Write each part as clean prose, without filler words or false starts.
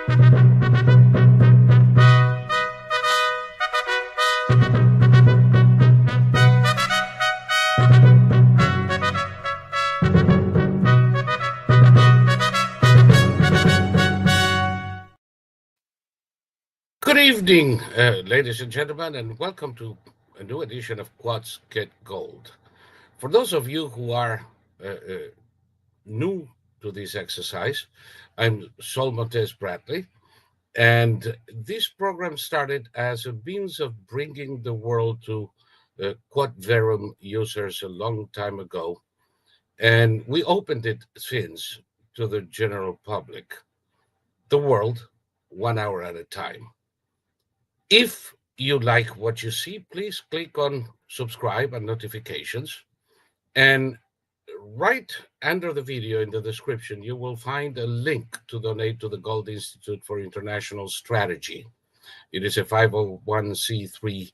Good evening, ladies and gentlemen, and welcome to a new edition of Quods Get Gold. For those of you who are new to this exercise, I'm Sol Montez Bradley, and this program started as a means of bringing the world to Quod Verum users a long time ago, and we opened it since to the general public, the world, 1 hour at a time. If you like what you see, please click on subscribe and notifications. And right under the video in the description, you will find a link to donate to the Gold Institute for International Strategy. It is a 501c3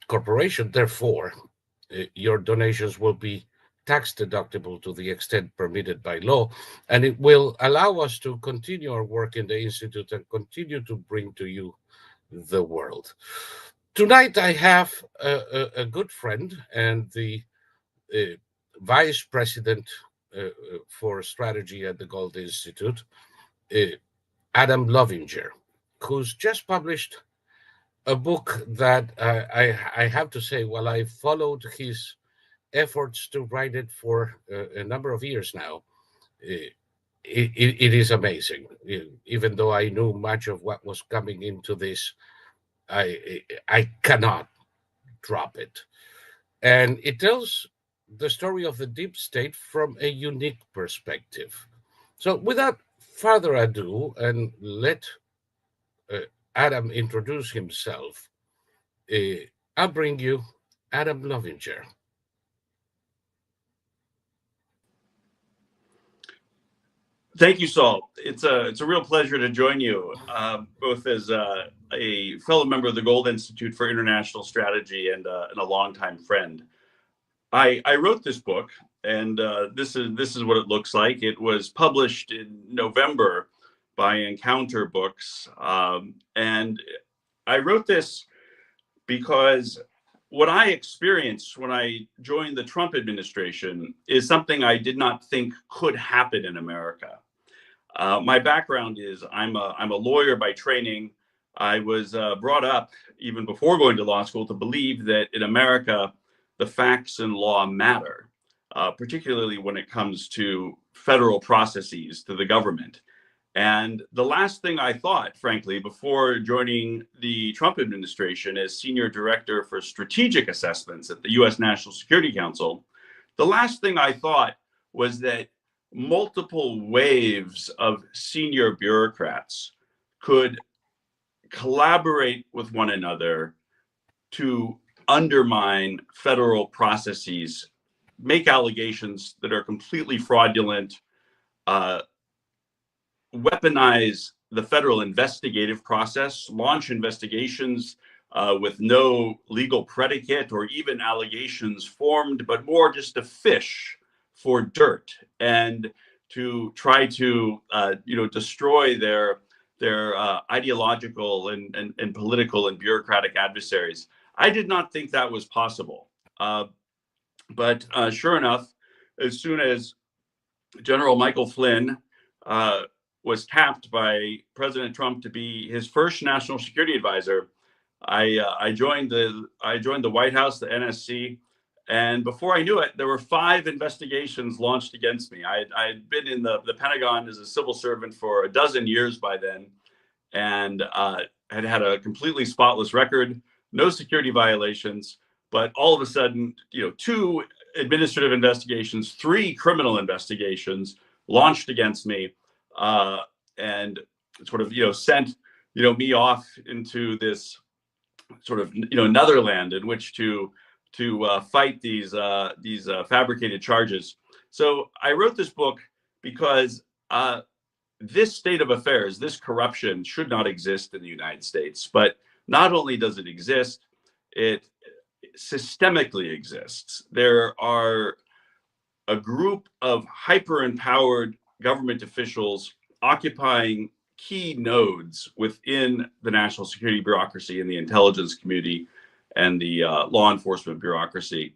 corporation. Therefore, your donations will be tax deductible to the extent permitted by law, and it will allow us to continue our work in the Institute and continue to bring to you the world. Tonight, I have a good friend and the Vice President for Strategy at the Gold Institute, Adam Lovinger, who's just published a book that I have to say, while I followed his efforts to write it for a number of years now, it is amazing. Even though I knew much of what was coming into this, I cannot drop it. And it tells the story of the deep state from a unique perspective. So without further ado, and let Adam introduce himself, I'll bring you Adam Lovinger. Thank you, Saul. It's a real pleasure to join you, both as a fellow member of the Gold Institute for International Strategy and a longtime friend. I wrote this book, and this is what it looks like. It was published in November by Encounter Books, and I wrote this because what I experienced when I joined the Trump administration is something I did not think could happen in America. My background is I'm a lawyer by training. I was brought up even before going to law school to believe that in America, the facts and law matter, particularly when it comes to federal processes to the government. And the last thing I thought, frankly, before joining the Trump administration as Senior Director for Strategic Assessments at the U.S. National Security Council, the last thing I thought was that multiple waves of senior bureaucrats could collaborate with one another to undermine federal processes, make allegations that are completely fraudulent, weaponize the federal investigative process, launch investigations with no legal predicate or even allegations formed, but more just to fish for dirt and to try to destroy their ideological and political and bureaucratic adversaries. I did not think that was possible. But sure enough, as soon as General Michael Flynn was tapped by President Trump to be his first national security advisor, I joined the White House, the NSC, and before I knew it, there were 5 investigations launched against me. I had been in the Pentagon as a civil servant for a dozen years by then, and had a completely spotless record, no security violations. But all of a sudden, 2 administrative investigations, 3 criminal investigations launched against me, and sort of sent me off into this sort of netherland in which to fight these fabricated charges. So I wrote this book because this state of affairs, this corruption, should not exist in the United States. But not only does it exist, it systemically exists. There are a group of hyper-empowered government officials occupying key nodes within the national security bureaucracy and the intelligence community and the law enforcement bureaucracy.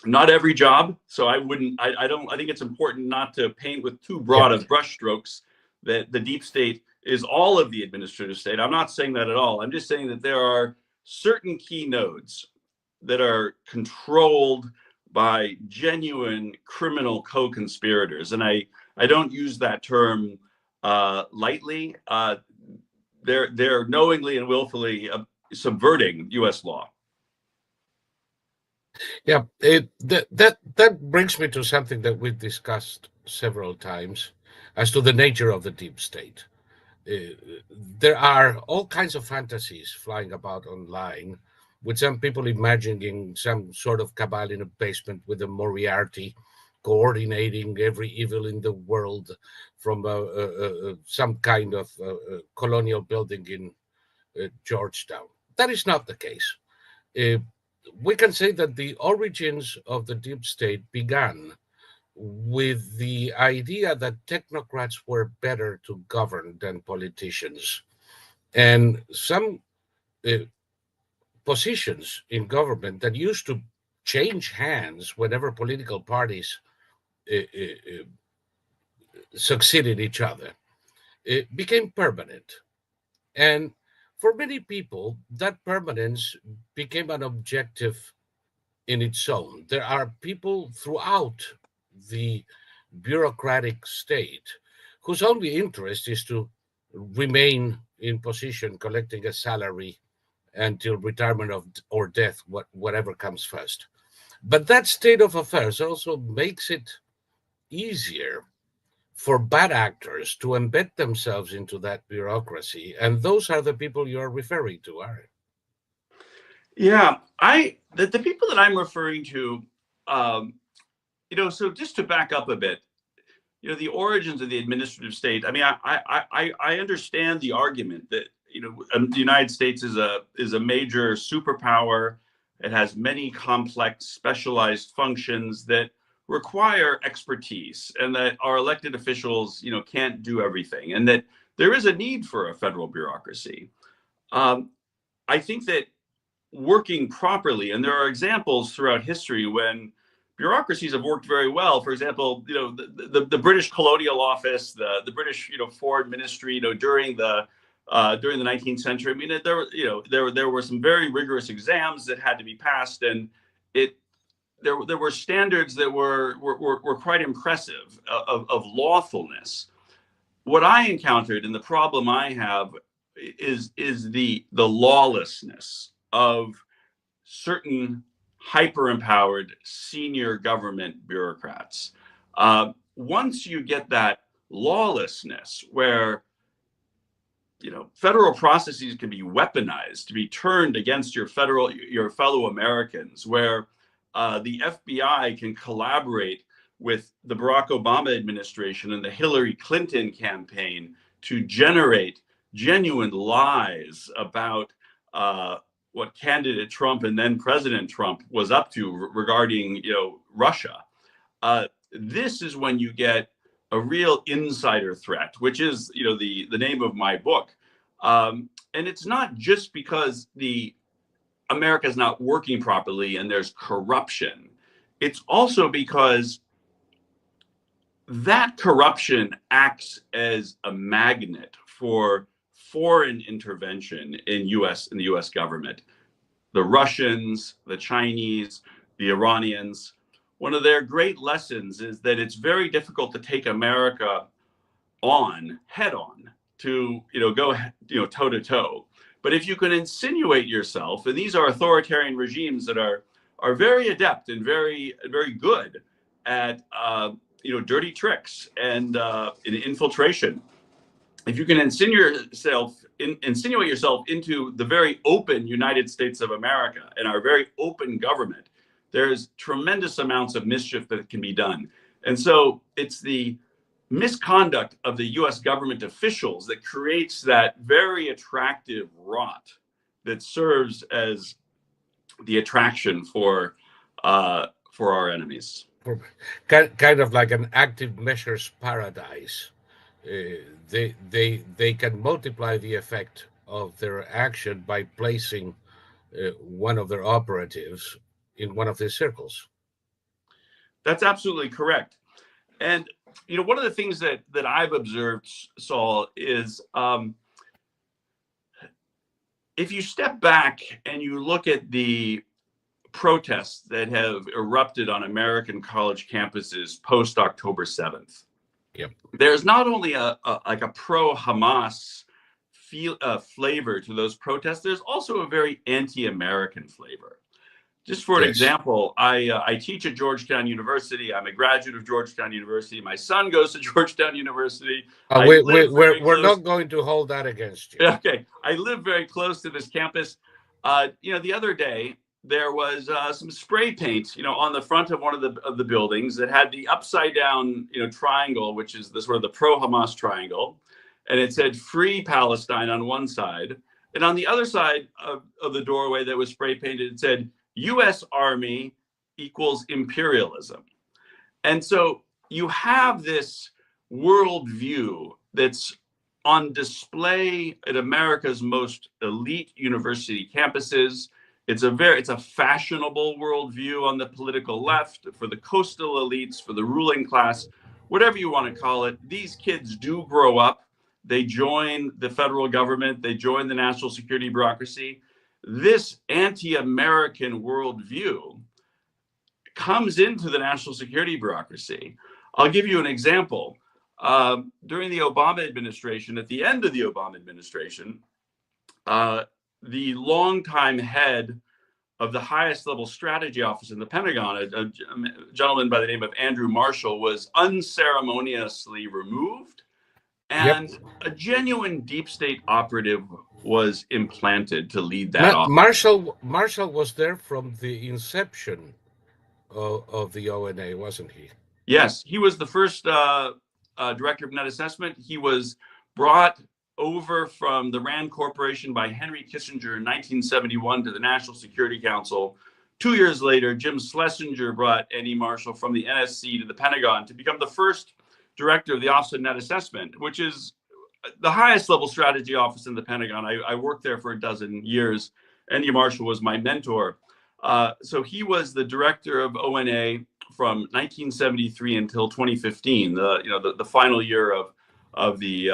Not every job, so I think it's important not to paint with too broad of brushstrokes that the deep state is all of the administrative state. I'm not saying that at all. I'm just saying that there are certain key nodes that are controlled by genuine criminal co-conspirators. And I don't use that term lightly. They're knowingly and willfully subverting U.S. law. Yeah, that brings me to something that we've discussed several times as to the nature of the deep state. There are all kinds of fantasies flying about online, with some people imagining some sort of cabal in a basement with a Moriarty coordinating every evil in the world from some kind of colonial building in Georgetown. That is not the case. We can say that the origins of the deep state began with the idea that technocrats were better to govern than politicians. And some positions in government that used to change hands whenever political parties succeeded each other became permanent. And for many people, that permanence became an objective in its own. There are people throughout the bureaucratic state whose only interest is to remain in position, collecting a salary until retirement or death, whatever comes first. But that state of affairs also makes it easier for bad actors to embed themselves into that bureaucracy. And those are the people you're referring to, aren't you? Yeah, the people that I'm referring to, so just to back up a bit, the origins of the administrative state. I mean, I understand the argument that the United States is a major superpower. It has many complex, specialized functions that require expertise, and that our elected officials, can't do everything, and that there is a need for a federal bureaucracy. I think that working properly, and there are examples throughout history when bureaucracies have worked very well. For example, the British Colonial Office, the British Foreign Ministry, during the 19th century. I mean, there were some very rigorous exams that had to be passed, and there were standards that were quite impressive of lawfulness. What I encountered, and the problem I have, is the lawlessness of certain hyper-empowered senior government bureaucrats. Once you get that lawlessness, where federal processes can be weaponized to be turned against your fellow Americans, where the FBI can collaborate with the Barack Obama administration and the Hillary Clinton campaign to generate genuine lies about what candidate Trump and then President Trump was up to regarding Russia. This is when you get a real insider threat, which is the name of my book. And it's not just because America is not working properly and there's corruption. It's also because that corruption acts as a magnet for foreign intervention in the US government. The Russians, the Chinese, the Iranians. One of their great lessons is that it's very difficult to take America head on to go toe to toe. But if you can insinuate yourself, and these are authoritarian regimes that are very adept and very good at dirty tricks and in infiltration. If you can insinuate yourself into the very open United States of America and our very open government, there's tremendous amounts of mischief that can be done. And so it's the misconduct of the US government officials that creates that very attractive rot that serves as the attraction for our enemies. Kind of like an active measures paradise they can multiply the effect of their action by placing one of their operatives in one of these circles. That's absolutely correct. And one of the things that I've observed, Saul, is if you step back and you look at the protests that have erupted on American college campuses post October 7th, Yep. there's not only a pro-Hamas flavor to those protests, there's also a very anti-American flavor. Just for an example, I teach at Georgetown University. I'm a graduate of Georgetown University. My son goes to Georgetown University. We're not going to hold that against you. Okay. I live very close to this campus. The other day, there was some spray paint, on the front of one of the buildings that had the upside down, triangle, which is the sort of the pro-Hamas triangle. And it said "Free Palestine" on one side. And on the other side of the doorway that was spray painted, it said U.S. Army equals imperialism. And so you have this worldview that's on display at America's most elite university campuses. It's a fashionable worldview on the political left, for the coastal elites, for the ruling class, whatever you want to call it. These kids do grow up. They join the federal government. They join the national security bureaucracy. This anti-American worldview comes into the national security bureaucracy. I'll give you an example. During the Obama administration, at the end of the Obama administration, the longtime head of the highest level strategy office in the Pentagon, a gentleman by the name of Andrew Marshall, was unceremoniously removed, and a genuine deep state operative was implanted to lead that office. Marshall was there from the inception of the ONA, wasn't he? Yes, he was the first director of net assessment. He was brought over from the Rand Corporation by Henry Kissinger in 1971 to the National Security Council. 2 years later, Jim Schlesinger brought Andy Marshall from the NSC to the Pentagon to become the first director of the Office of Net Assessment, which is the highest level strategy office in the Pentagon. I worked there for a dozen years. Andy Marshall was my mentor. So he was the director of ONA from 1973 until 2015, the final year of the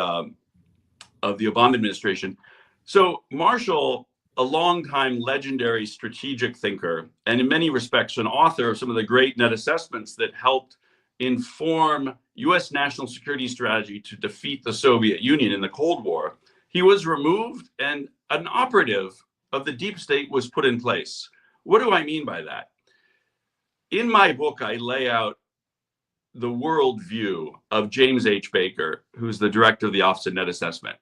Obama administration. So Marshall, a longtime legendary strategic thinker, and in many respects an author of some of the great net assessments that helped inform U.S. national security strategy to defeat the Soviet Union in the Cold War, he was removed and an operative of the deep state was put in place. What do I mean by that? In my book, I lay out the worldview of James H. Baker, who's the director of the Office of Net Assessment.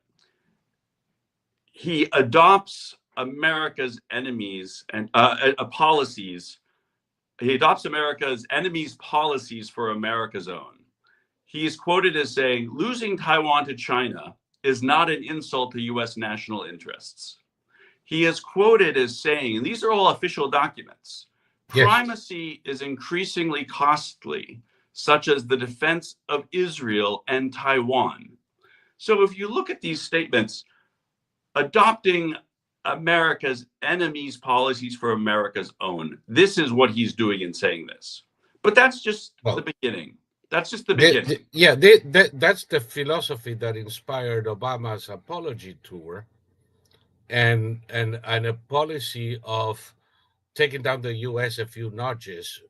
He adopts America's enemies and policies. He adopts America's enemies' policies for America's own. He is quoted as saying, "Losing Taiwan to China is not an insult to U.S. national interests." He is quoted as saying, and these are all official documents, primacy is increasingly costly, such as the defense of Israel and Taiwan. So if you look at these statements, adopting America's enemies' policies for America's own, this is what he's doing in saying this. But that's just the beginning. That's just the beginning. That's the philosophy that inspired Obama's apology tour and a policy of taking down the U.S. a few notches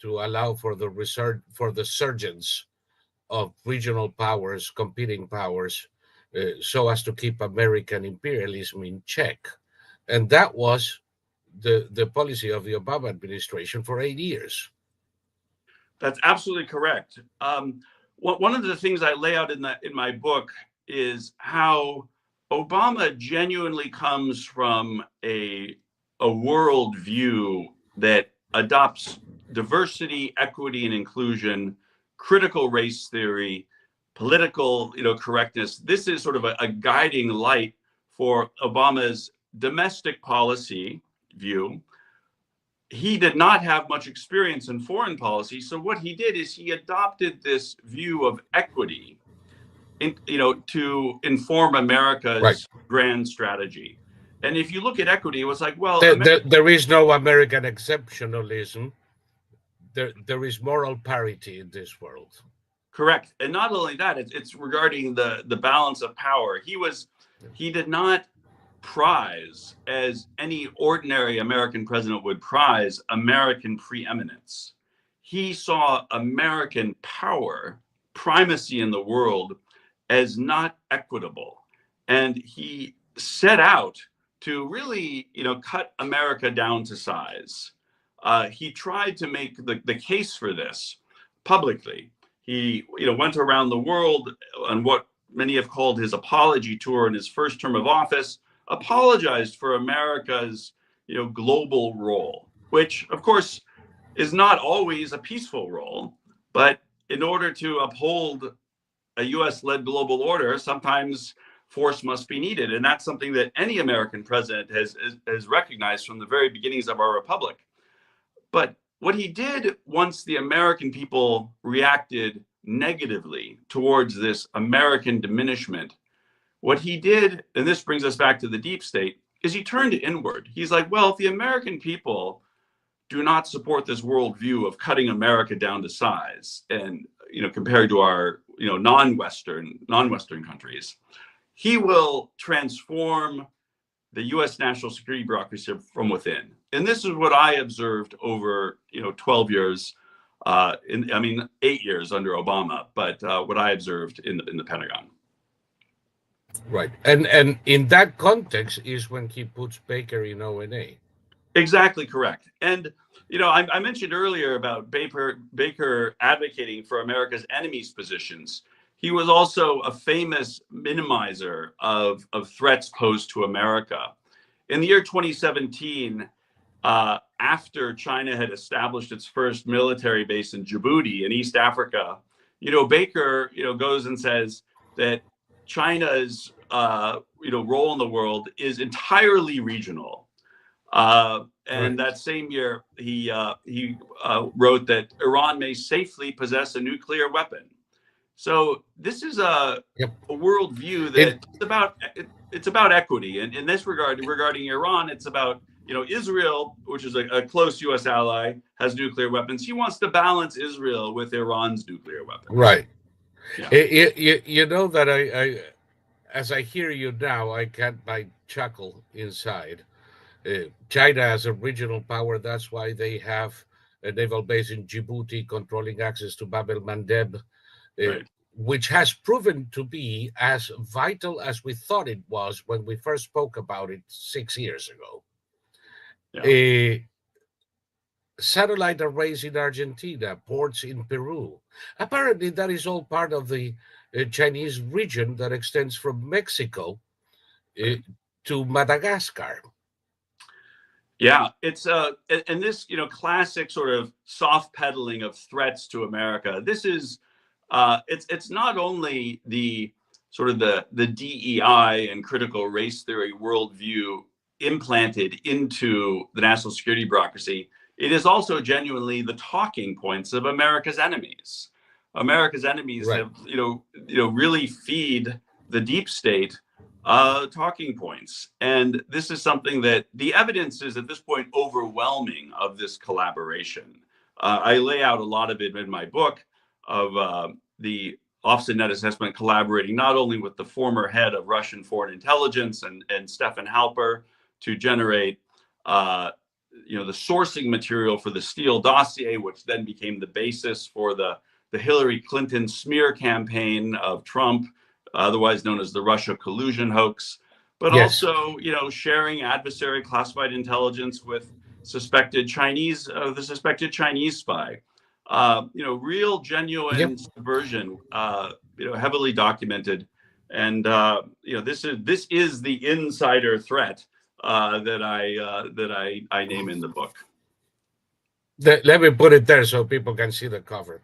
to allow for the resurgence of regional powers, competing powers, so as to keep American imperialism in check. And that was the policy of the Obama administration for 8 years. That's absolutely correct. One of the things I lay out in my book is how Obama genuinely comes from a worldview that adopts diversity, equity, and inclusion, critical race theory, political correctness. This is sort of a guiding light for Obama's domestic policy view. He did not have much experience in foreign policy. So what he did is he adopted this view of equity to inform America's Right. grand strategy. And if you look at equity, it was like, well, There is no American exceptionalism. There is moral parity in this world. correct. And not only that, it's regarding the balance of power. He did not prize, as any ordinary American president would prize, American preeminence. He saw American power, primacy in the world, as not equitable. And he set out to really, cut America down to size. He tried to make the case for this publicly. He, went around the world on what many have called his apology tour in his first term of office, apologized for America's, global role, which of course is not always a peaceful role, but in order to uphold a US-led global order, sometimes force must be needed. And that's something that any American president has recognized from the very beginnings of our republic. But what he did once the American people reacted negatively towards this American diminishment, what he did, and this brings us back to the deep state, is he turned inward. He's like, well, if the American people do not support this worldview of cutting America down to size, and compared to our non-Western countries, he will transform the U.S. national security bureaucracy from within. And this is what I observed over 12 years, 8 years under Obama, but what I observed in the Pentagon. Right. And in that context is when he puts Baker in ONA. Exactly correct. And I mentioned earlier about Baker advocating for America's enemies' positions. He was also a famous minimizer of threats posed to America. In the year 2017, after China had established its first military base in Djibouti in East Africa, Baker goes and says that China's role in the world is entirely regional. And that same year, he wrote that Iran may safely possess a nuclear weapon. So this is a worldview that it's about equity. And in this regard, regarding Iran, it's about Israel, which is a close U.S. ally, has nuclear weapons. He wants to balance Israel with Iran's nuclear weapons. Right. Yeah. You know that I as I hear you now, I can't but chuckle inside. China as a regional power, that's why they have a naval base in Djibouti controlling access to Bab el Mandeb, Right. which has proven to be as vital as we thought it was when we first spoke about it 6 years ago. Yeah. Satellite arrays in Argentina, ports in Peru. Apparently, that is all part of the Chinese region that extends from Mexico to Madagascar. Yeah, it's and this classic sort of soft peddling of threats to America. This is it's not only the sort of the DEI and critical race theory worldview implanted into the national security bureaucracy. It is also genuinely the talking points of America's enemies. America's enemies have really feed the deep state talking points. And this is something that the evidence is at this point overwhelming of this collaboration. I lay out a lot of it in my book of the Office of Net Assessment collaborating not only with the former head of Russian foreign intelligence and Stefan Halper to generate the sourcing material for the Steele dossier, which then became the basis for the Hillary Clinton smear campaign of Trump, otherwise known as the Russia collusion hoax, but also, sharing adversary classified intelligence with the suspected Chinese spy. Real genuine subversion, heavily documented. And, this is the insider threat that I name in the book. Let me put it there so people can see the cover.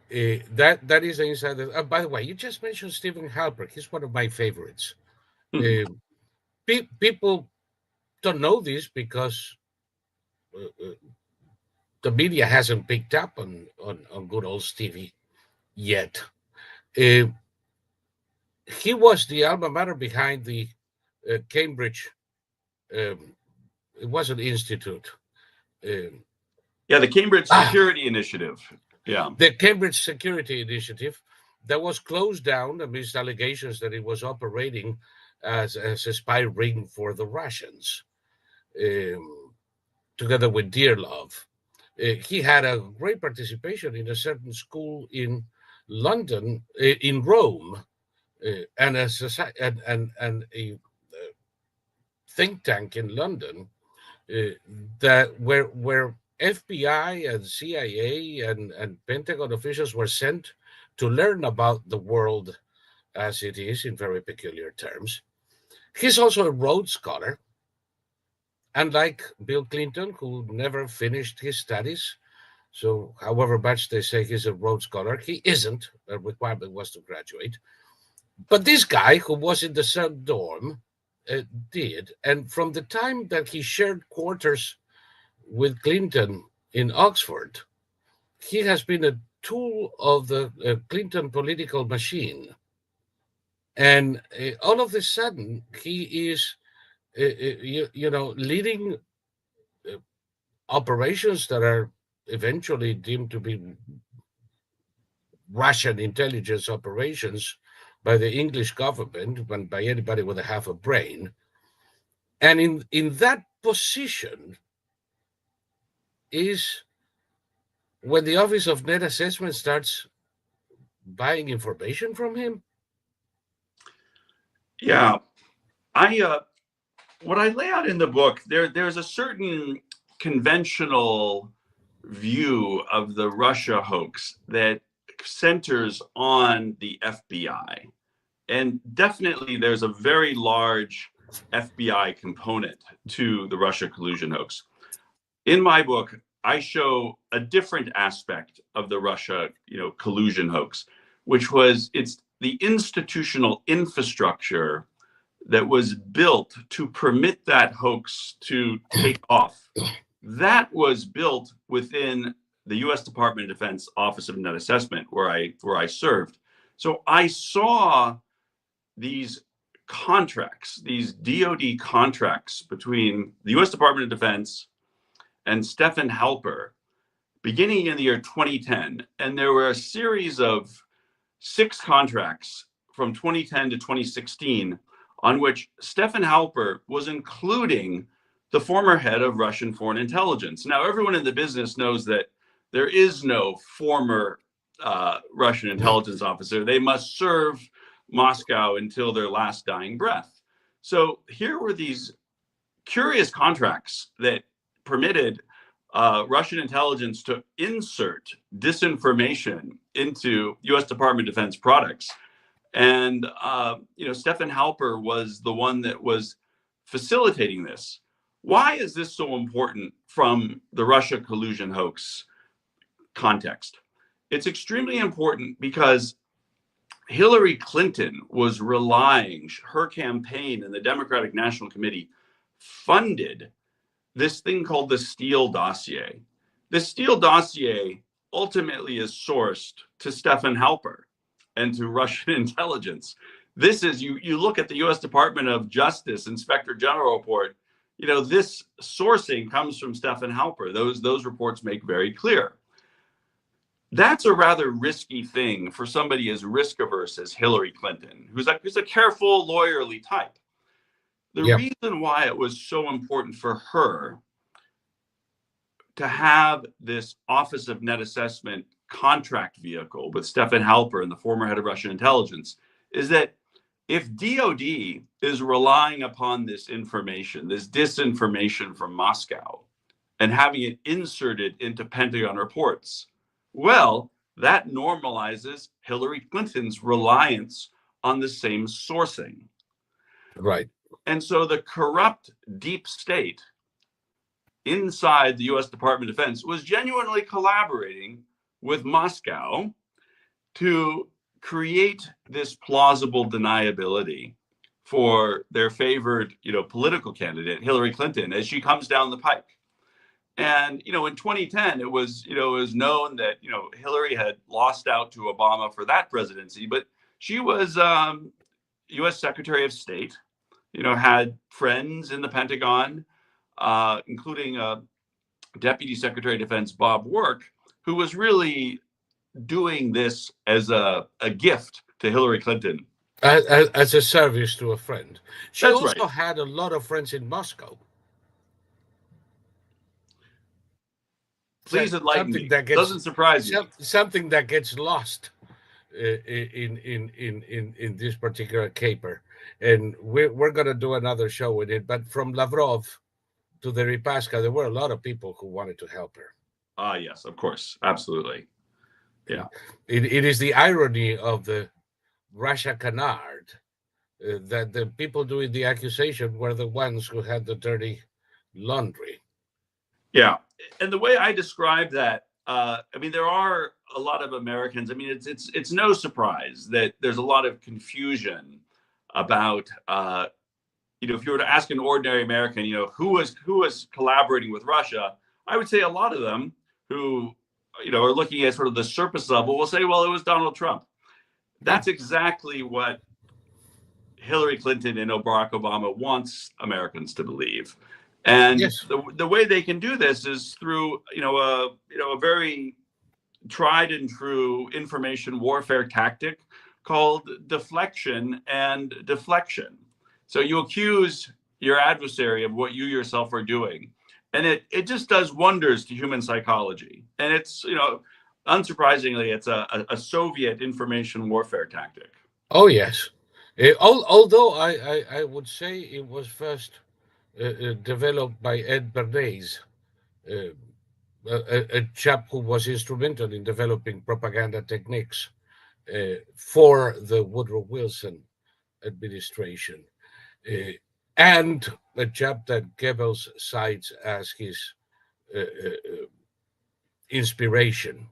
That is the insider. By the way, you just mentioned Stephen Halper. He's one of my favorites. People don't know this because the media hasn't picked up on good old Stevie yet. he was the alma mater behind the Cambridge. It was an institute. Yeah, the Cambridge Ah, Security Initiative. Yeah. the Cambridge Security Initiative that was closed down amidst allegations that it was operating as a spy ring for the Russians, together with Dearlove. He had a great participation in a certain school in London, in Rome, and a society and a think tank in London that where FBI and CIA and Pentagon officials were sent to learn about the world as it is in very peculiar terms. He's also a Rhodes Scholar, unlike Bill Clinton, who never finished his studies. So, however much they say he's a Rhodes Scholar, he isn't. A requirement was to graduate. But this guy, who was in the same dorm, did. And from the time that he shared quarters with Clinton in Oxford, he has been a tool of the Clinton political machine. And all of a sudden, he is, leading operations that are eventually deemed to be Russian intelligence operations by the English government, and by anybody with a half a brain. And in that position is when the Office of Net Assessment starts buying information from him. Yeah. What I lay out in the book, there's a certain conventional view of the Russia hoax that centers on the FBI. And definitely there's a very large FBI component to the Russia collusion hoax. In my book, I show a different aspect of the Russia, collusion hoax, which was it's the institutional infrastructure that was built to permit that hoax to take off. That was built within the U.S. Department of Defense Office of Net Assessment, where I served. So I saw these contracts, these DoD contracts between the U.S. Department of Defense and Stephen Halper, beginning in the year 2010. And there were a series of 6 contracts from 2010 to 2016 on which Stephen Halper was including the former head of Russian foreign intelligence. Now, everyone in the business knows that there is no former Russian intelligence officer. They must serve Moscow until their last dying breath. So here were these curious contracts that permitted Russian intelligence to insert disinformation into U.S. Department of Defense products. And, Stephen Halper was the one that was facilitating this. Why is this so important from the Russia collusion hoax context? It's extremely important because Hillary Clinton was relying, her campaign and the Democratic National Committee funded this thing called the Steele dossier. The Steele dossier ultimately is sourced to Stephen Halper and to Russian intelligence. This is, you look at the U.S. Department of Justice Inspector General report, this sourcing comes from Stephen Halper. Those reports make very clear. That's a rather risky thing for somebody as risk averse as Hillary Clinton, who's a careful, lawyerly type. The reason why it was so important for her to have this Office of Net Assessment contract vehicle with Stephen Halper and the former head of Russian intelligence is that if DoD is relying upon this information, this disinformation from Moscow, and having it inserted into Pentagon reports, well, that normalizes Hillary Clinton's reliance on the same sourcing. Right. And so the corrupt deep state inside the U.S. Department of Defense was genuinely collaborating with Moscow to create this plausible deniability for their favored, political candidate, Hillary Clinton, as she comes down the pike. And, in 2010, it was known that, Hillary had lost out to Obama for that presidency, but she was U.S. Secretary of State, had friends in the Pentagon, including Deputy Secretary of Defense Bob Work, who was really doing this as a gift to Hillary Clinton. As a service to a friend. She That's also right. had a lot of friends in Moscow. Please enlighten Something me. that Doesn't surprise me. something that gets lost in this particular caper, and we're gonna do another show with it. But from Lavrov to the Ripaska, there were a lot of people who wanted to help her. Yes, of course, absolutely. Yeah, it is the irony of the Russia canard that the people doing the accusation were the ones who had the dirty laundry. yeah. And the way I describe that, there are a lot of Americans. It's no surprise that there's a lot of confusion about, if you were to ask an ordinary American, who was collaborating with Russia, I would say a lot of them who, are looking at sort of the surface level will say, well, it was Donald Trump. That's exactly what Hillary Clinton and Barack Obama wants Americans to believe. And Yes. the way they can do this is through, a very tried and true information warfare tactic called deflection and deflection. So you accuse your adversary of what you yourself are doing. And it just does wonders to human psychology. And it's, unsurprisingly, it's a Soviet information warfare tactic. Oh, yes. Although I would say it was first developed by Ed Bernays, a chap who was instrumental in developing propaganda techniques for the Woodrow Wilson administration, and a chap that Goebbels cites as his inspiration,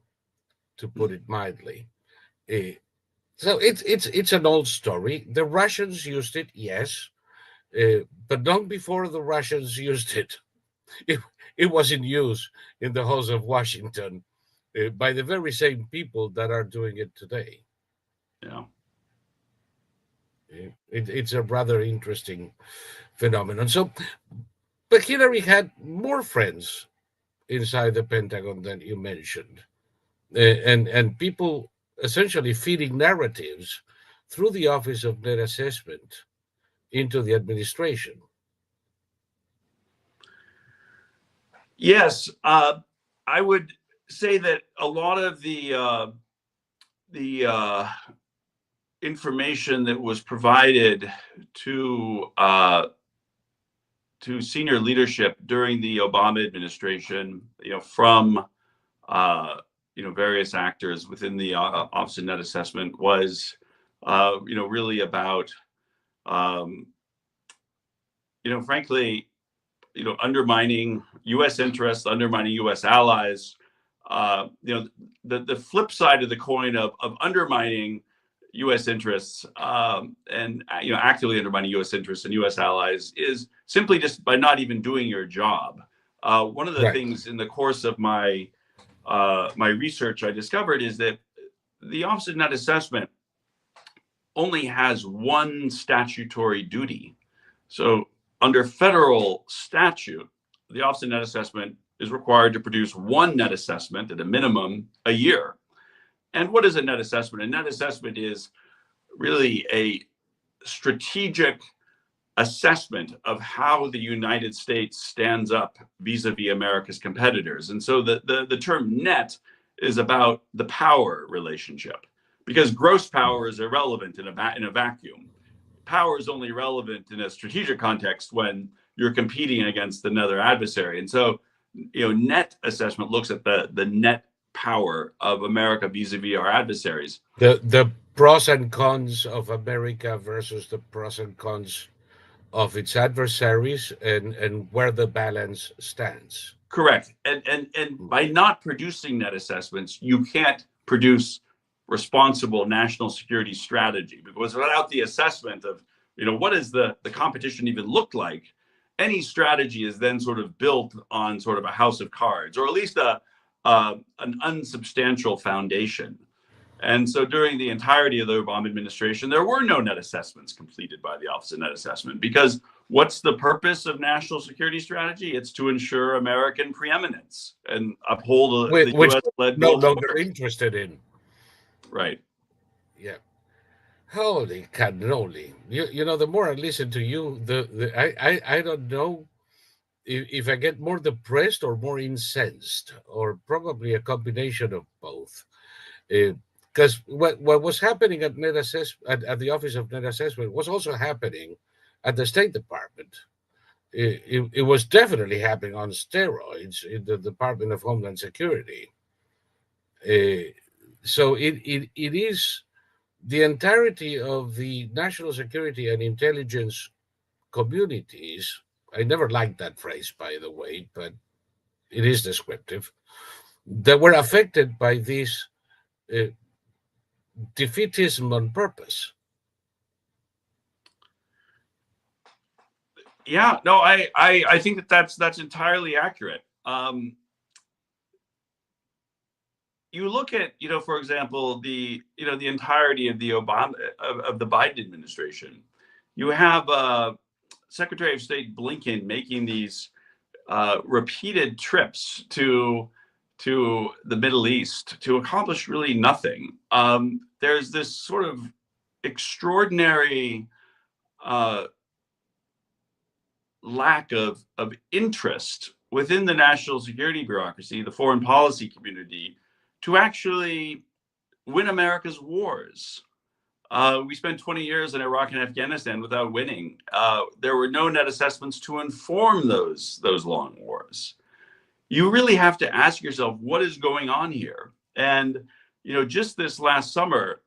to put it mildly. So it's an old story. The Russians used it, yes, but long before the Russians used it, it was in use in the halls of Washington by the very same people that are doing it today. Yeah. It's a rather interesting phenomenon. So, but Hillary had more friends inside the Pentagon than you mentioned, and people essentially feeding narratives through the Office of Net Assessment into the administration. Yes, I would say that a lot of the information that was provided to senior leadership during the Obama administration, from various actors within the Office of Net Assessment was, really about, frankly, undermining U.S. interests, undermining U.S. allies. The flip side of the coin of undermining U.S. interests and actively undermining U.S. interests and U.S. allies is simply just by not even doing your job. One of the things in the course of my research I discovered is that the Office of Net Assessment only has one statutory duty. So under federal statute, the Office of Net Assessment is required to produce one net assessment at a minimum a year. And what is a net assessment? A net assessment is really a strategic assessment of how the United States stands up vis-a-vis America's competitors. And so the term net is about the power relationship, because gross power is irrelevant in a vacuum. Power is only relevant in a strategic context when you're competing against another adversary. And so, net assessment looks at the net power of America vis-a-vis our adversaries. The pros and cons of America versus the pros and cons of its adversaries, and where the balance stands. Correct. And by not producing net assessments, you can't produce responsible national security strategy, because without the assessment of, what does the competition even look like, any strategy is then sort of built on sort of a house of cards, or at least an unsubstantial foundation. And so during the entirety of the Obama administration, there were no net assessments completed by the Office of Net Assessment, because what's the purpose of national security strategy? It's to ensure American preeminence and uphold the which U.S.-led no global longer order. interested in. Right. Yeah. Holy cannoli! You know, the more I listen to you, I don't know if I get more depressed or more incensed, or probably a combination of both. Because what was happening at at the Office of Net Assessment was also happening at the State Department. It was definitely happening on steroids in the Department of Homeland Security. So it is the entirety of the national security and intelligence communities. I never liked that phrase, by the way, but it is descriptive, that were affected by this uh, defeatism on purpose. Yeah, no, I think that's entirely accurate. You look at, for example, the entirety of the Biden administration. You have Secretary of State Blinken making these repeated trips to the Middle East to accomplish really nothing. There's this sort of extraordinary lack of interest within the national security bureaucracy, the foreign policy community, to actually win America's wars. We spent 20 years in Iraq and Afghanistan without winning. There were no net assessments to inform those long wars. You really have to ask yourself, what is going on here? And just this last summer,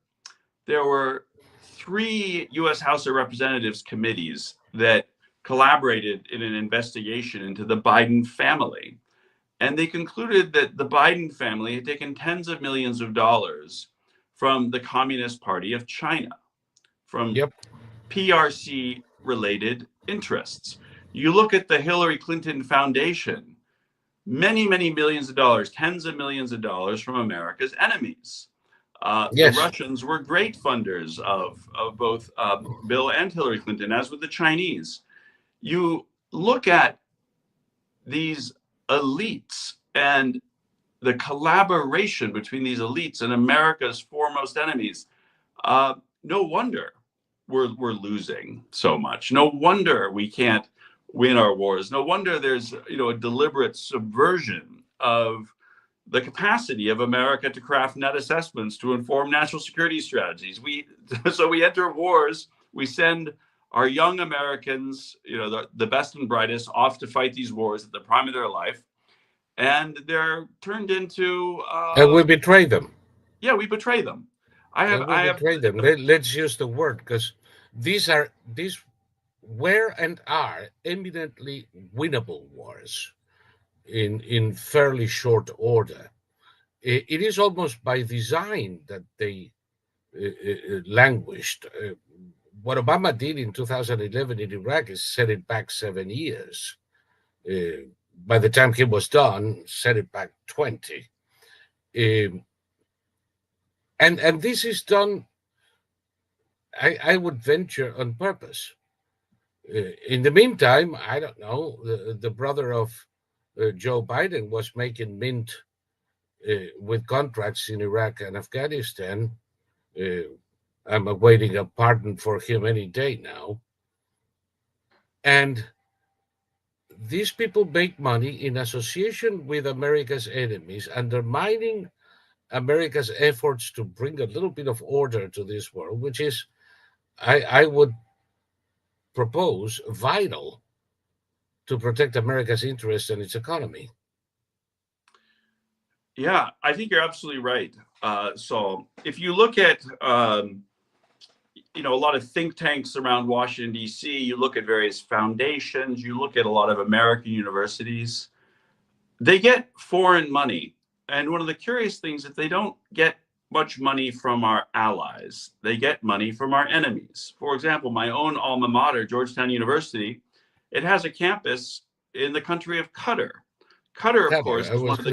there were 3 U.S. House of Representatives committees that collaborated in an investigation into the Biden family. And they concluded that the Biden family had taken tens of millions of dollars from the Communist Party of China, from Yep. PRC related interests. You look at the Hillary Clinton Foundation, many millions of dollars, tens of millions of dollars from America's enemies. The Yes. Russians were great funders of both Bill and Hillary Clinton, as with the Chinese. You look at these elites and the collaboration between these elites and America's foremost enemies. No wonder we're losing so much. No wonder we can't win our wars. No wonder there's a deliberate subversion of the capacity of America to craft net assessments to inform national security strategies. So we enter wars, we send our young Americans, the best and brightest, off to fight these wars at the prime of their life, and they're turned into. And we betray them. Yeah, we betray them. Betray them. Let's use the word, because these were and are eminently winnable wars in fairly short order. It is almost by design that they languished. What Obama did in 2011 in Iraq is set it back 7 years. By the time he was done, set it back 20. And this is done, I would venture, on purpose. In the meantime, I don't know, the brother of Joe Biden was making mint with contracts in Iraq and Afghanistan. I'm awaiting a pardon for him any day now. And these people make money in association with America's enemies, undermining America's efforts to bring a little bit of order to this world, which is, I would propose, vital to protect America's interests and its economy. Yeah, I think you're absolutely right, Saul. If you look at a lot of think tanks around Washington, D.C., you look at various foundations, you look at a lot of American universities, they get foreign money. And one of the curious things is they don't get much money from our allies. They get money from our enemies. For example, my own alma mater, Georgetown University, it has a campus in the country of Qatar. Qatar, of course, is one of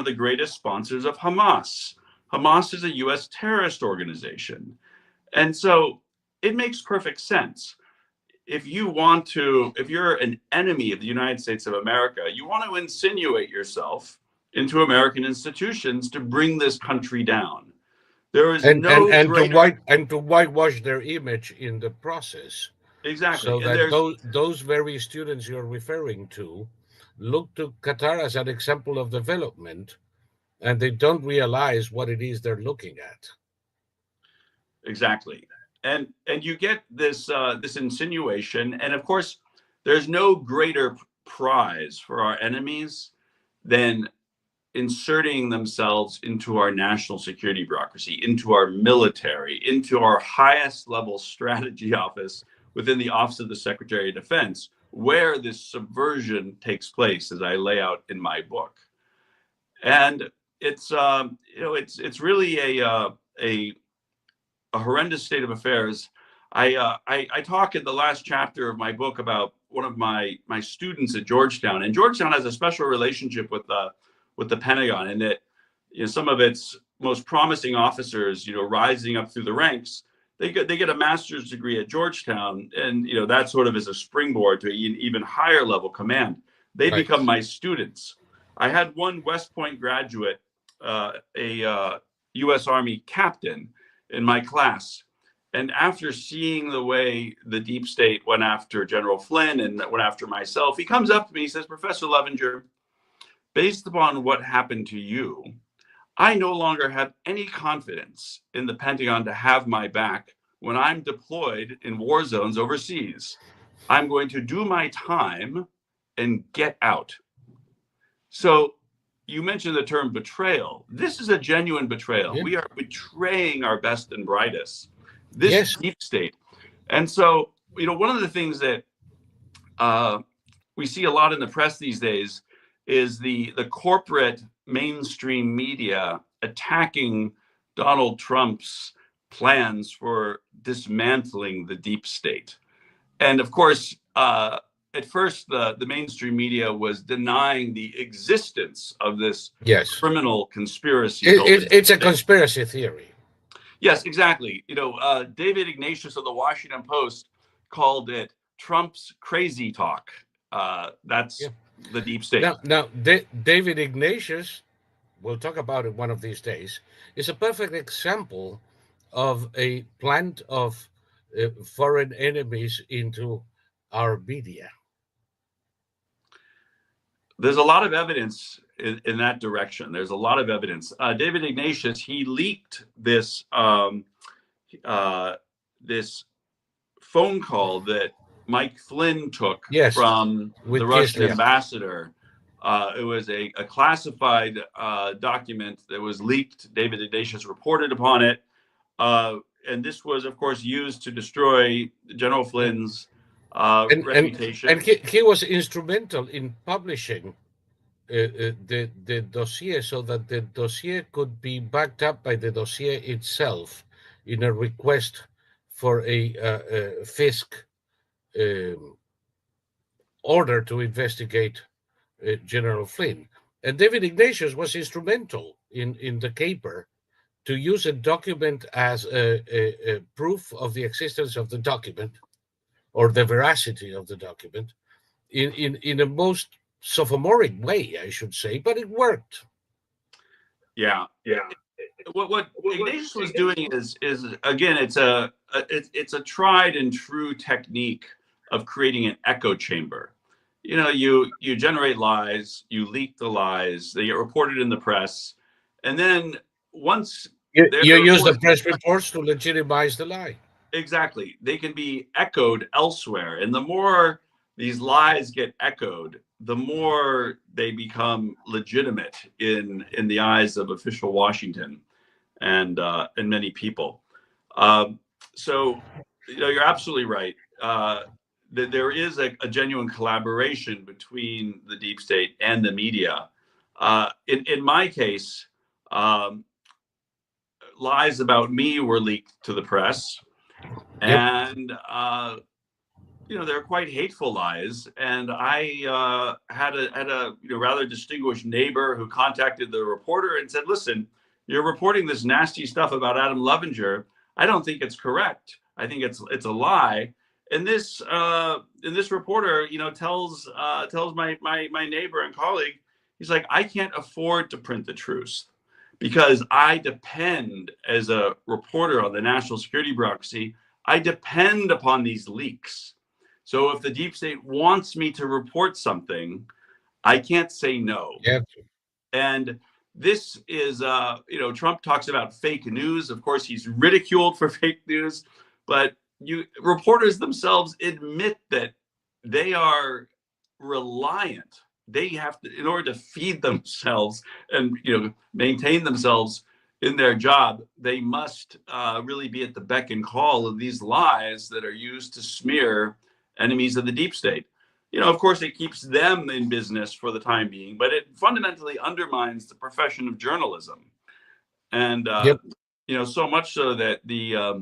the greatest sponsors of Hamas. Hamas is a U.S. terrorist organization. And so it makes perfect sense. If you're an enemy of the United States of America, you want to insinuate yourself into American institutions to bring this country down. There is no greater and to whitewash their image in the process, exactly, so and that there's those very students you're referring to look to Qatar as an example of development, and they don't realize what it is they're looking at. exactly, and you get this insinuation, and of course, there's no greater prize for our enemies than inserting themselves into our national security bureaucracy, into our military, into our highest level strategy office within the Office of the Secretary of Defense, where this subversion takes place, as I lay out in my book. And it's really a horrendous state of affairs. I talk in the last chapter of my book about one of my students at Georgetown, and Georgetown has a special relationship with the Pentagon, and that some of its most promising officers, rising up through the ranks, they get a master's degree at Georgetown, and that sort of is a springboard to an even higher level command. They Right. become my students. I had one West Point graduate, a U.S. Army captain, in my class. And after seeing the way the deep state went after General Flynn and went after myself, he comes up to me, he says, "Professor Levenger, based upon what happened to you, I no longer have any confidence in the Pentagon to have my back when I'm deployed in war zones overseas. I'm going to do my time and get out." So you mentioned the term betrayal. This is a genuine betrayal. Yeah. We are betraying our best and brightest, this Yes. deep state. And so, one of the things that we see a lot in the press these days is the corporate mainstream media attacking Donald Trump's plans for dismantling the deep state. And of course, at first, the mainstream media was denying the existence of this Yes. criminal conspiracy. It's a conspiracy theory. Yes, exactly. David Ignatius of the Washington Post called it Trump's crazy talk. That's the deep state. Now, David Ignatius, we'll talk about it one of these days, is a perfect example of a plant of foreign enemies into our media. There's a lot of evidence in that direction. There's a lot of evidence. David Ignatius, he leaked this this phone call that Mike Flynn took from the Russian ambassador. It was a classified document that was leaked. David Ignatius reported upon it. And this was, of course, used to destroy General Flynn's reputation. And he was instrumental in publishing the dossier, so that the dossier could be backed up by the dossier itself in a request for a FISC order to investigate General Flynn. And David Ignatius was instrumental in the caper to use a document as a proof of the existence of the document, or the veracity of the document, in a most sophomoric way, I should say, but it worked. Yeah. What Ignatius was doing is again, it's a tried and true technique of creating an echo chamber. You generate lies, you leak the lies, they get reported in the press, and then once you use the press reports to legitimize the lie. Exactly. They can be echoed elsewhere. And the more these lies get echoed, the more they become legitimate in the eyes of official Washington and many people. So, you're absolutely right. That there is a genuine collaboration between the deep state and the media. In my case, lies about me were leaked to the press. And they're quite hateful lies. And I had a rather distinguished neighbor who contacted the reporter and said, "Listen, you're reporting this nasty stuff about Adam Lovinger. I don't think it's correct. I think it's a lie. And this reporter, tells my neighbor and colleague, he's like, I can't afford to print the truth because I depend, as a reporter on the national security bureaucracy, I depend upon these leaks. So if the deep state wants me to report something, I can't say no. Yeah. And this is, Trump talks about fake news. Of course, he's ridiculed for fake news, but reporters themselves admit that they are reliant. They have to, in order to feed themselves and maintain themselves in their job, they must really be at the beck and call of these lies that are used to smear enemies of the deep state. Of course, it keeps them in business for the time being, but it fundamentally undermines the profession of journalism. And, Yep. So much so that the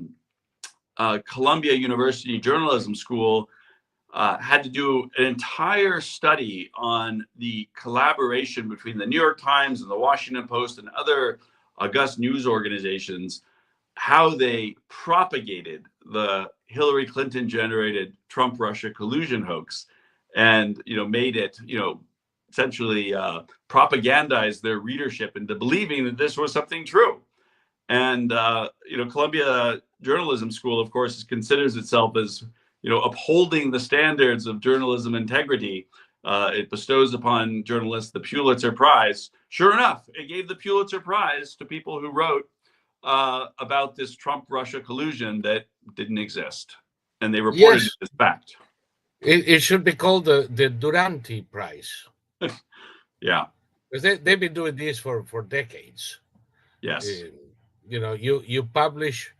Columbia University Journalism School had to do an entire study on the collaboration between the New York Times and the Washington Post and other august news organizations, how they propagated the Hillary Clinton generated Trump-Russia collusion hoax and, made it, essentially propagandized their readership into believing that this was something true. And, Columbia Journalism School, of course, considers itself as, upholding the standards of journalism integrity. It bestows upon journalists the Pulitzer Prize. Sure enough, it gave the Pulitzer Prize to people who wrote about this Trump-Russia collusion that didn't exist. And they reported Yes. it as fact. It should be called the Durante Prize. Yeah. Because they've been doing this for decades. Yes. You publish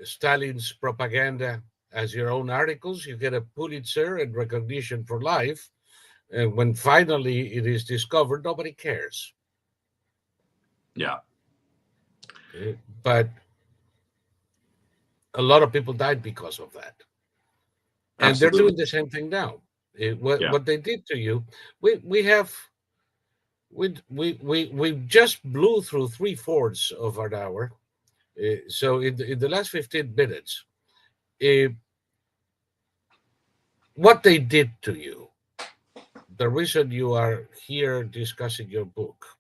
Stalin's propaganda as your own articles, you get a Pulitzer and recognition for life. And when finally it is discovered, nobody cares. Yeah. But a lot of people died because of that. And Absolutely. they're doing the same thing now. What they did to you, we just blew through 3/4 of an hour. So in the last 15 minutes, what they did to you, the reason you are here discussing your book,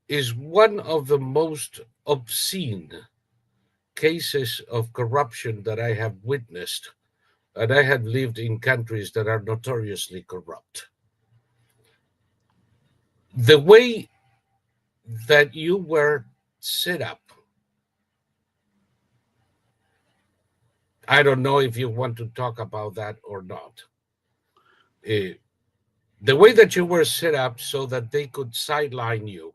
is one of the most obscene cases of corruption that I have witnessed, and I have lived in countries that are notoriously corrupt. The way that you were set up, I don't know if you want to talk about that or not. The way that you were set up so that they could sideline you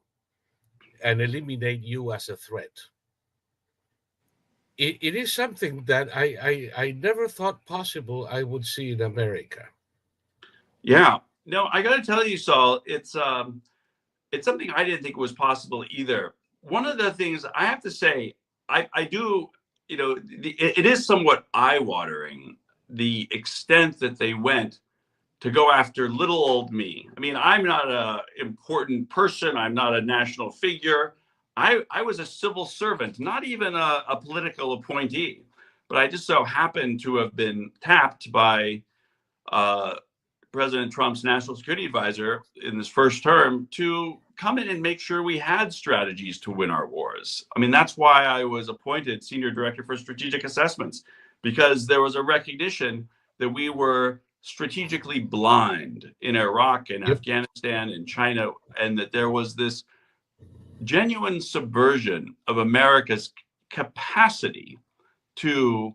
and eliminate you as a threat. It is something that I never thought possible I would see in America. Yeah. No, I got to tell you, Saul, it's something I didn't think was possible either. One of the things I have to say, I do, it is somewhat eye-watering, the extent that they went to go after little old me. I mean, I'm not an important person. I'm not a national figure. I was a civil servant, not even a political appointee, but I just so happened to have been tapped by President Trump's national security advisor in this first term to come in and make sure we had strategies to win our wars. I mean, that's why I was appointed Senior Director for Strategic Assessments, because there was a recognition that we were strategically blind in Iraq and Afghanistan and China, and that there was this genuine subversion of America's capacity to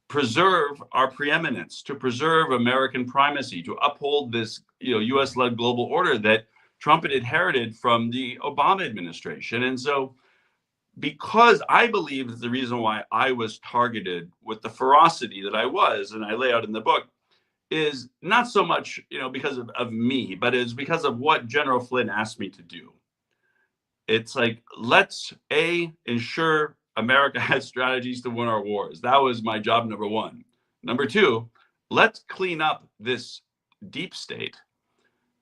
preserve our preeminence, to preserve American primacy, to uphold this U.S.-led global order that Trump had inherited from the Obama administration. And so because I believe that the reason why I was targeted with the ferocity that I was, and I lay out in the book, is not so much because of me, but it's because of what General Flynn asked me to do. It's like, let's ensure America has strategies to win our wars. That was my job number one. Number two, let's clean up this deep state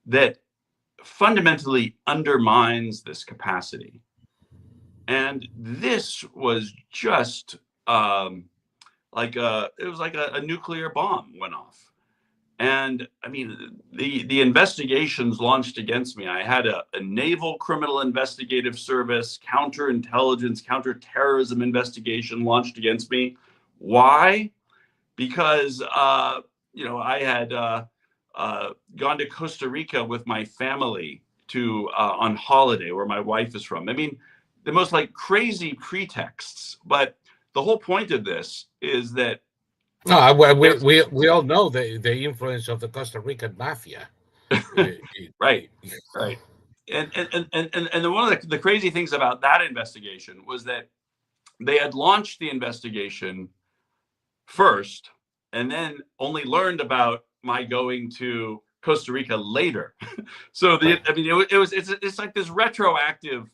that fundamentally undermines this capacity. And this was just it was like a nuclear bomb went off. And I mean, the investigations launched against me. I had a naval criminal investigative service, counterintelligence, counterterrorism investigation launched against me. Why? Because I had gone to Costa Rica with my family to on holiday, where my wife is from. I mean, the most like crazy pretexts. But the whole point of this is that No, we all know the influence of the Costa Rican mafia. right, right. And one of the crazy things about that investigation was that they had launched the investigation first and then only learned about my going to Costa Rica later. So Right. I mean, it's like this retroactive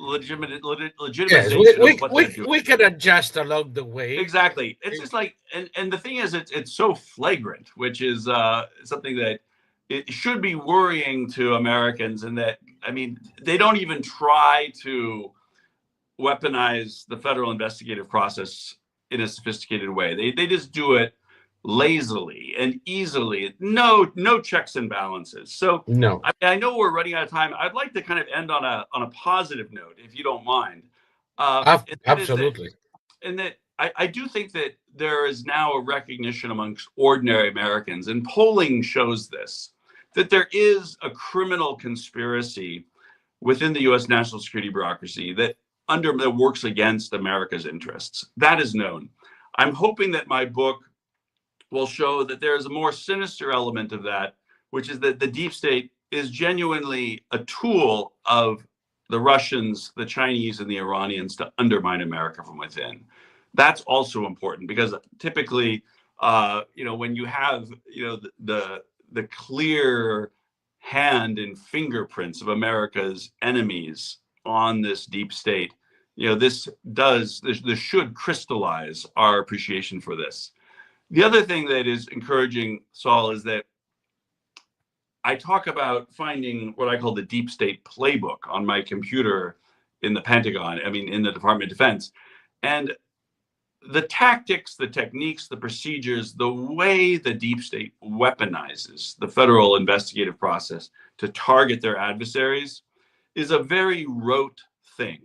Yes, legitimization of what they're doing. we can adjust along the way. Exactly. It's just like, and the thing is, it's so flagrant, which is something that it should be worrying to Americans. And that, I mean, they don't even try to weaponize the federal investigative process in a sophisticated way. They just do it lazily and easily. No checks and balances. So No, I know we're running out of time. I'd like to kind of end on a positive note, if you don't mind. And that is that, absolutely. and that I do think that there is now a recognition amongst ordinary Americans, and polling shows this, that there is a criminal conspiracy within the U.S. national security bureaucracy that works against America's interests. That is known. I'm hoping that my book will show that there is a more sinister element of that, which is that the deep state is genuinely a tool of the Russians, the Chinese, and the Iranians to undermine America from within. That's also important because typically, when you have, the clear hand and fingerprints of America's enemies on this deep state, this should crystallize our appreciation for this. The other thing that is encouraging, Saul, is that I talk about finding what I call the deep state playbook on my computer in the Pentagon, in the Department of Defense. And the tactics, the techniques, the procedures, the way the deep state weaponizes the federal investigative process to target their adversaries is a very rote thing.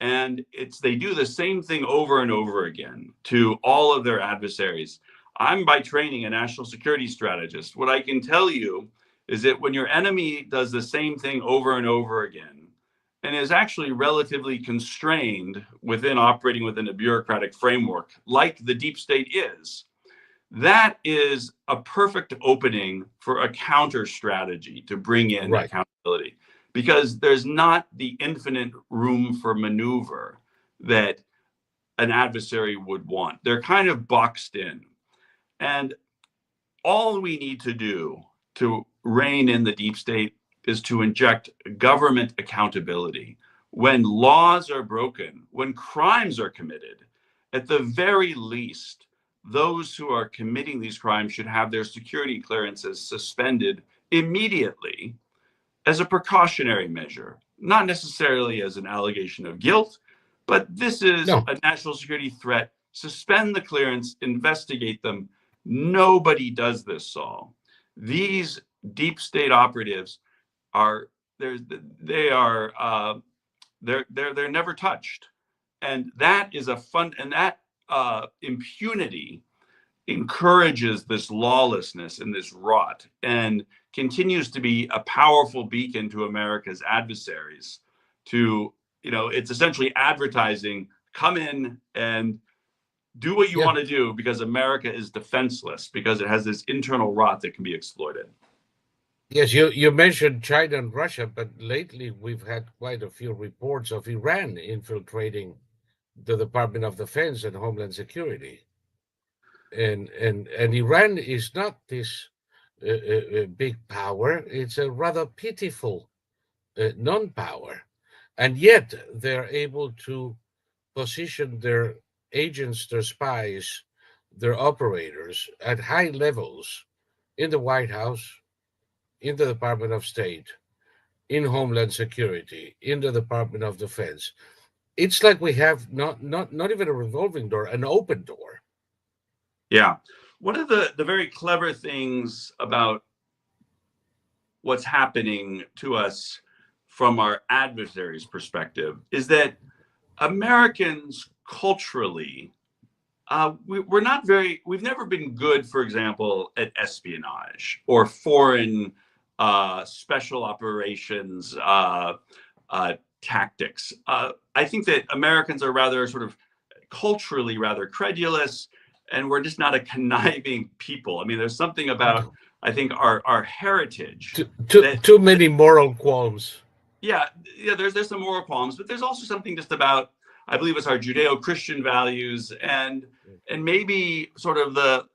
And they do the same thing over and over again to all of their adversaries. I'm by training a national security strategist. What I can tell you is that when your enemy does the same thing over and over again and is actually relatively constrained operating within a bureaucratic framework like the deep state is, that is a perfect opening for a counter strategy to bring in accountability, because there's not the infinite room for maneuver that an adversary would want. They're kind of boxed in. And all we need to do to rein in the deep state is to inject government accountability. When laws are broken, when crimes are committed, at the very least, those who are committing these crimes should have their security clearances suspended immediately as a precautionary measure, not necessarily as an allegation of guilt, but this is a national security threat. Suspend the clearance, investigate them. Nobody does this, Saul. These deep state operatives they're never touched, and that is impunity encourages this lawlessness and this rot, and continues to be a powerful beacon to America's adversaries. It's essentially advertising, come in and do what you want to do, because America is defenseless, because it has this internal rot that can be exploited. Yes, you mentioned China and Russia, but lately we've had quite a few reports of Iran infiltrating the Department of Defense and Homeland Security. And Iran is not this big power. It's a rather pitiful non-power. And yet they're able to position their agents, their spies, their operators at high levels in the White House, in the Department of State, in Homeland Security, in the Department of Defense. it's like we have not even a revolving door, an open door. Yeah. One of the very clever things about what's happening to us from our adversaries' perspective is that Americans culturally, we're not very, we've never been good, for example, at espionage or foreign special operations tactics. I think that Americans are rather sort of culturally rather credulous, and we're just not a conniving people. I mean, there's something about, I think, our heritage that, Too many moral qualms. yeah, there's some moral qualms, but there's also something just about, I believe it's our Judeo-Christian values and maybe sort of the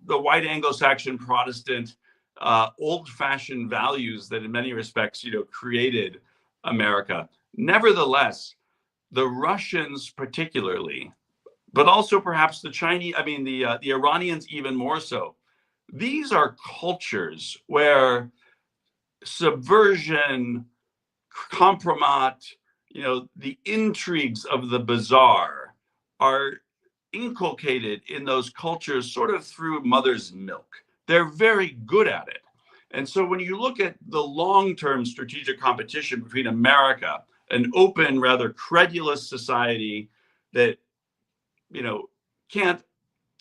white Anglo-Saxon Protestant old-fashioned values that in many respects created America. Nevertheless, the Russians particularly, but also perhaps the Chinese, I mean the Iranians even more so. These are cultures where subversion, compromat, the intrigues of the bizarre are inculcated in those cultures sort of through mother's milk. They're very good at it. And so when you look at the long-term strategic competition between America, an open, rather credulous society that, can't,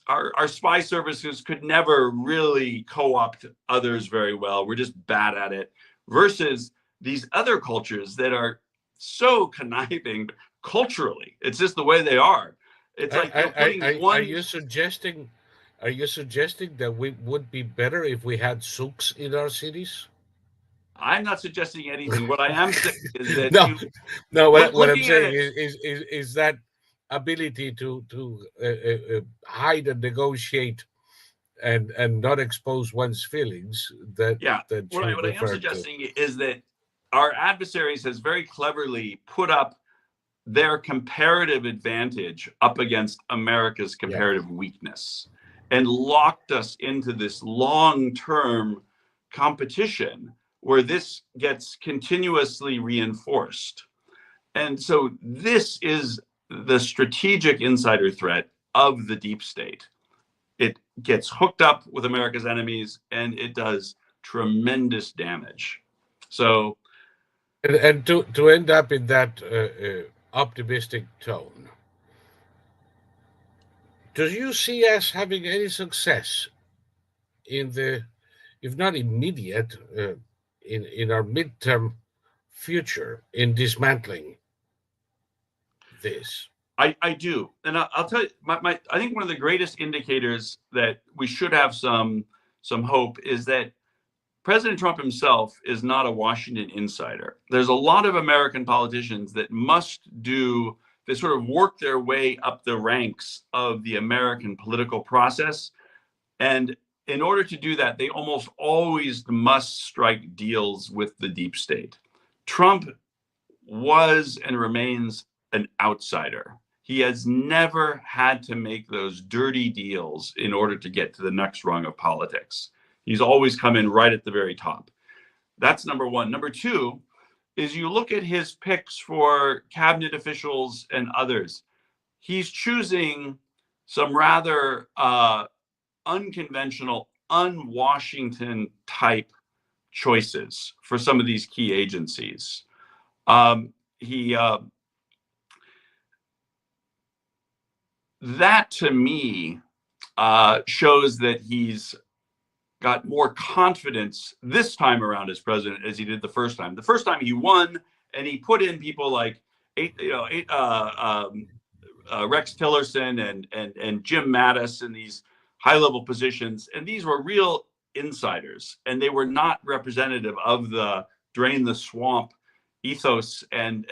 our spy services could never really co-opt others very well. We're just bad at it. Versus these other cultures that are so conniving culturally. It's just the way they are. It's like putting one. Are you suggesting that we would be better if we had souks in our cities? I'm not suggesting anything. What I am saying is that No, no. What I'm looking at saying it, is that ability to hide and negotiate and not expose one's feelings yeah. that What you I am referred to. suggesting is that our adversaries has very cleverly put up their comparative advantage up against America's comparative weakness and locked us into this long-term competition where this gets continuously reinforced. And so this is the strategic insider threat of the deep state. It gets hooked up with America's enemies and it does tremendous damage. So, And to end up in that optimistic tone, do you see us having any success in the, if not immediate, in our midterm future in dismantling this? I do, and I'll tell you, I think one of the greatest indicators that we should have some hope is that President Trump himself is not a Washington insider. There's a lot of American politicians that they sort of work their way up the ranks of the American political process, and in order to do that, they almost always must strike deals with the deep state. Trump was and remains an outsider. He has never had to make those dirty deals in order to get to the next rung of politics. He's always come in right at the very top. That's number one. Number two is you look at his picks for cabinet officials and others. He's choosing some rather unconventional, un-Washington type choices for some of these key agencies. That to me shows that he's got more confidence this time around as president as he did the first time. The first time he won, and he put in people like Rex Tillerson and Jim Mattis in these high-level positions, and these were real insiders, and they were not representative of the drain the swamp ethos and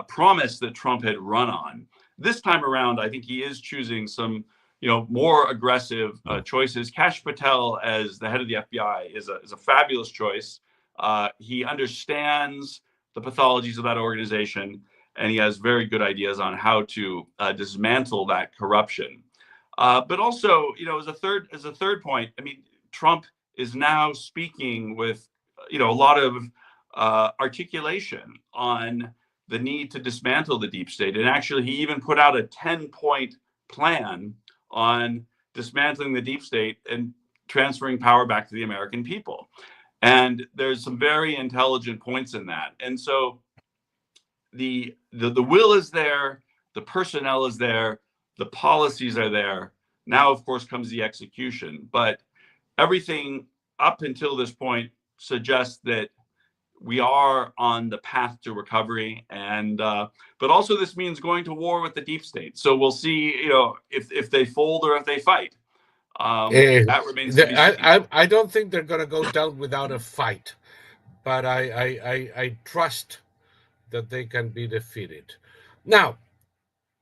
promise that Trump had run on. This time around, I think he is choosing some, more aggressive choices. Kash Patel as the head of the FBI is a fabulous choice. He understands the pathologies of that organization, and he has very good ideas on how to dismantle that corruption. But also, as a third point, I mean, Trump is now speaking with, a lot of articulation on the need to dismantle the deep state. And actually, he even put out a 10-point plan on dismantling the deep state and transferring power back to the American people. And there's some very intelligent points in that. And so the will is there, the personnel is there, the policies are there. Now, of course, comes the execution. But everything up until this point suggests that we are on the path to recovery, and but also this means going to war with the deep state. So we'll see, if they fold or if they fight. That remains to be seen. I don't think they're going to go down without a fight, but I trust that they can be defeated. Now,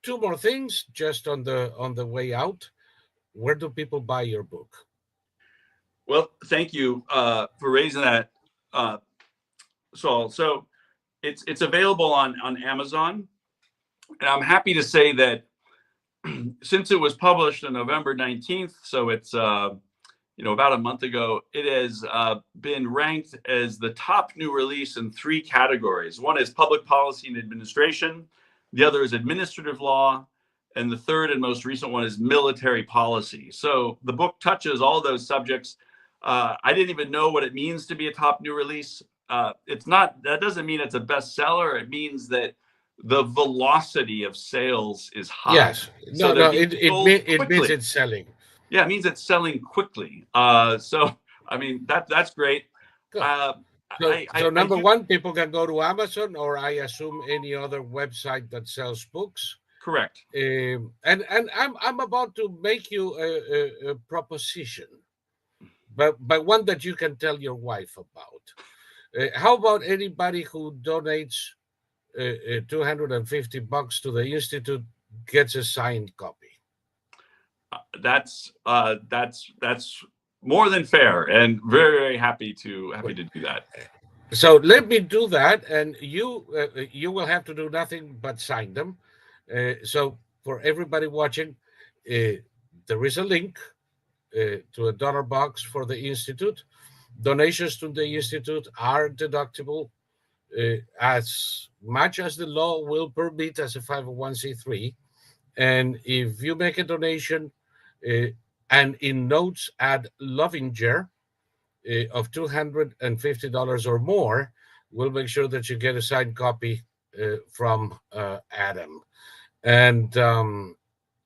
two more things just on the way out. Where do people buy your book? Well, thank you for raising that, Saul. So it's available on Amazon, and I'm happy to say that since it was published on November 19th, so it's about a month ago, it has been ranked as the top new release in 3 categories. One is public policy and administration, the other is administrative law, and the third and most recent one is military policy. So the book touches all those subjects. I didn't even know what it means to be a top new release. That doesn't mean it's a bestseller. It means that the velocity of sales is high. Yes. It means it's selling. Yeah, it means it's selling quickly. So, I mean, that's great. So number one, people can go to Amazon, or I assume any other website that sells books. Correct. And I'm about to make you a proposition, but one that you can tell your wife about. How about anybody who donates $250 to the Institute gets a signed copy? That's more than fair, and very, very happy to do that. So let me do that, and you will have to do nothing but sign them. So for everybody watching, there is a link to a dollar box for the Institute. Donations to the Institute are deductible as much as the law will permit as a 501c3. And if you make a donation and in notes add Lovinger of $250 or more, we'll make sure that you get a signed copy from Adam. And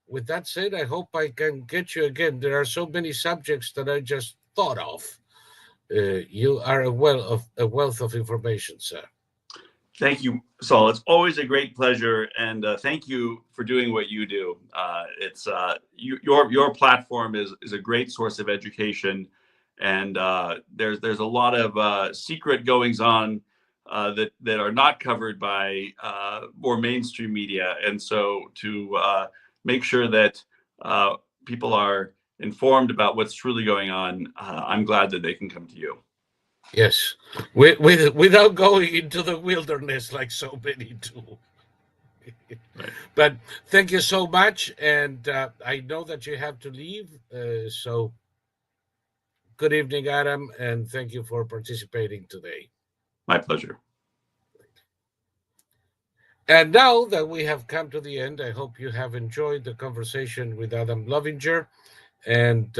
with that said, I hope I can get you again. There are so many subjects that I just thought of. You are a wealth of information, sir. Thank you, Saul. It's always a great pleasure, and thank you for doing what you do. It's your platform is a great source of education, and there's a lot of secret goings on that are not covered by more mainstream media, and so to make sure that people are informed about what's truly going on, I'm glad that they can come to you. Yes, without going into the wilderness like so many do. Right. But thank you so much, and I know that you have to leave, so good evening, Adam, and thank you for participating today. My pleasure. And now that we have come to the end, I hope you have enjoyed the conversation with Adam Lovinger, and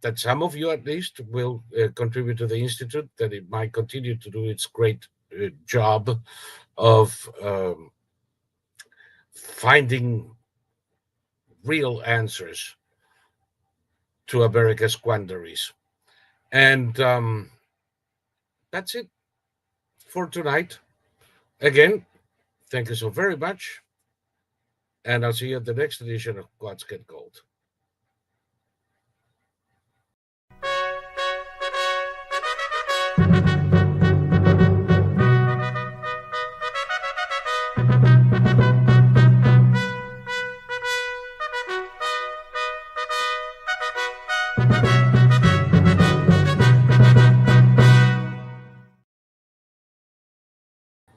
that some of you at least will contribute to the Institute, that it might continue to do its great job of finding real answers to America's quandaries. And that's it for tonight. Again, thank you so very much. And I'll see you at the next edition of Quods Get Gold.